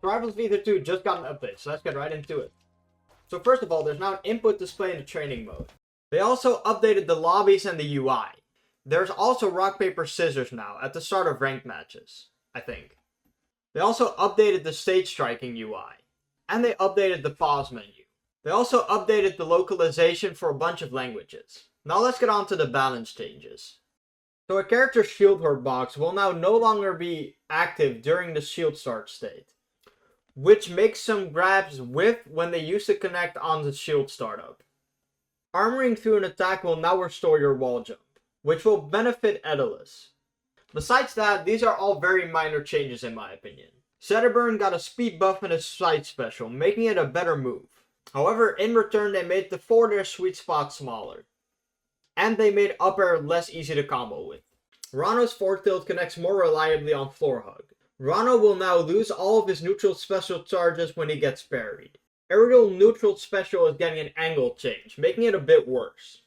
Rivals of Aether 2 just got an update, so let's get right into it. So first of all, there's now an input display in the training mode. They also updated the lobbies and the UI. There's also rock, paper, scissors now at the start of ranked matches, I think. They also updated the stage striking UI. And they updated the pause menu. They also updated the localization for a bunch of languages. Now let's get on to the balance changes. So a character's shield hurt box will now no longer be active during the shield start state, which makes some grabs whiff when they used to connect on the shield startup. Armoring through an attack will now restore your wall jump, which will benefit Aetherless. Besides that, these are all very minor changes in my opinion. Setterburn got a speed buff and a side special, making it a better move. However, in return they made the forward air sweet spot smaller. And they made up air less easy to combo with. Rano's forward tilt connects more reliably on floor hug. Rano will now lose all of his neutral special charges when he gets parried. Aerial neutral special is getting an angle change, making it a bit worse.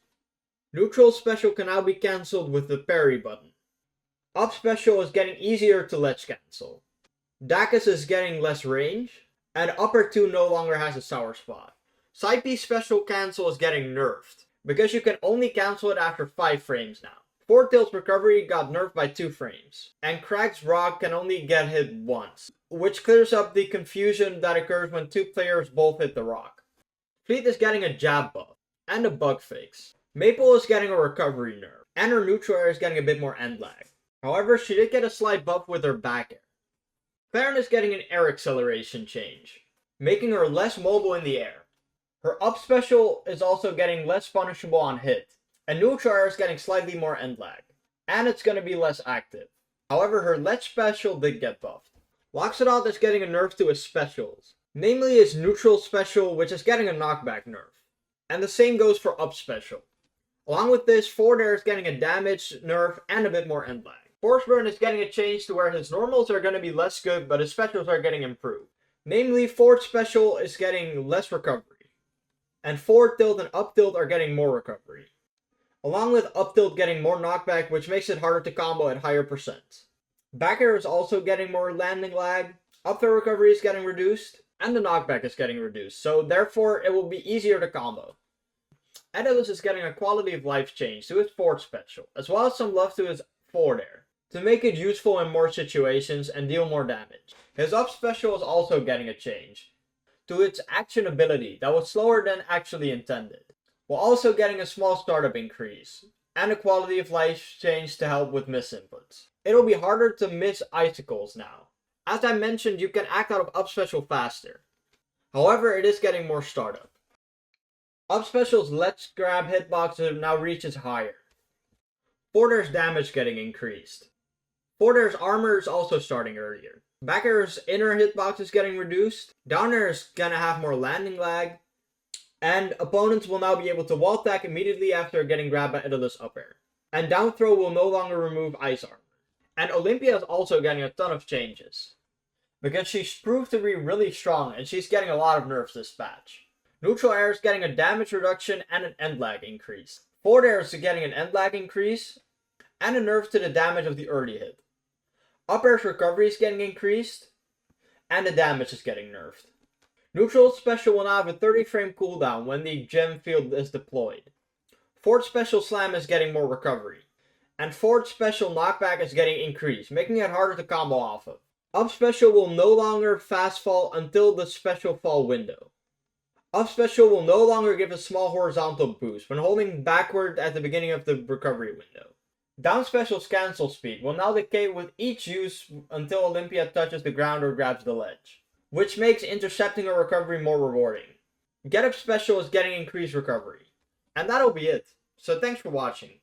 Neutral special can now be cancelled with the parry button. Up special is getting easier to ledge cancel. Dacus is getting less range, and upper 2 no longer has a sour spot. Side B special cancel is getting nerfed, because you can only cancel it after 5 frames now. Forward tilt's recovery got nerfed by 2 frames, and Crack's rock can only get hit once, which clears up the confusion that occurs when 2 players both hit the rock. Fleet is getting a jab buff, and a bug fix. Maple is getting a recovery nerf, and her neutral air is getting a bit more end lag. However, she did get a slight buff with her back air. Claren is getting an air acceleration change, making her less mobile in the air. Her up special is also getting less punishable on hit, and neutral air is getting slightly more end lag, and it's going to be less active. However, her ledge special did get buffed. Loxodon is getting a nerf to his specials, namely his neutral special, which is getting a knockback nerf, and the same goes for up special. Along with this, forward air is getting a damage nerf and a bit more end lag. Force burn is getting a change to where his normals are going to be less good, but his specials are getting improved. Namely, forward special is getting less recovery, and forward tilt and up tilt are getting more recovery. Along with up tilt getting more knockback, which makes it harder to combo at higher percents. Back air is also getting more landing lag, up throw recovery is getting reduced, and the knockback is getting reduced, so therefore it will be easier to combo. Aetherless is getting a quality of life change to his forward special, as well as some love to his forward air, to make it useful in more situations and deal more damage. His up special is also getting a change to its action ability that was slower than actually intended, while also getting a small startup increase, and a quality of life change to help with miss inputs. It'll be harder to miss icicles now. As I mentioned, you can act out of up special faster. However, it is getting more startup. Up special's let's grab hitbox now reaches higher. Forward air's damage getting increased. Forward air's armor is also starting earlier. Back air's inner hitbox is getting reduced. Down air is gonna have more landing lag. And opponents will now be able to wall attack immediately after getting grabbed by Aetherless up air. And down throw will no longer remove ice armor. And Olympia is also getting a ton of changes, because she's proved to be really strong and she's getting a lot of nerfs this patch. Neutral air is getting a damage reduction and an end lag increase. Forward air is getting an end lag increase and a nerf to the damage of the early hit. Up air's recovery is getting increased and the damage is getting nerfed. Neutral special will now have a 30 frame cooldown when the gem field is deployed. Forward special slam is getting more recovery. And forward special knockback is getting increased, making it harder to combo off of. Up special will no longer fast fall until the special fall window. Up special will no longer give a small horizontal boost when holding backward at the beginning of the recovery window. Down special's cancel speed will now decay with each use until Olympia touches the ground or grabs the ledge, which makes intercepting a recovery more rewarding. Get up special is getting increased recovery. And that'll be it. So thanks for watching.